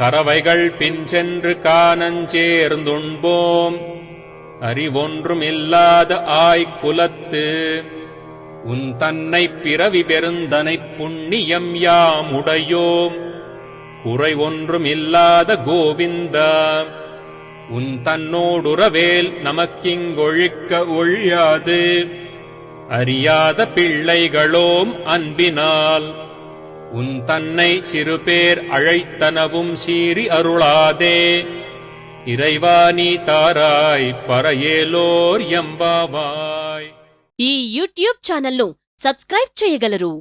கறவைகள் பின் சென்று காணஞ்சேர்ந்துண்போம் அறிவொன்றும் இல்லாத ஆய்குலத்து உன் தன்னை பிறவி பெருந்தனைப் புண்ணியம் யாமுடையோம் குறை ஒன்றும் இல்லாத கோவிந்தா உன் தன்னோடுறவேல் நமக்கிங்கொழிக்க ஒழியாது அறியாத பிள்ளைகளோம் அன்பினால் உன் தன்னை சிறுபேர் அழைத்தனவும் சீறி அருளாதே இறைவா நீ தாராய் పరయేలోర్ ఎంబావాయ్. ఈ యూట్యూబ్ ఛానల్ను సబ్స్క్రైబ్ చేయగలరు.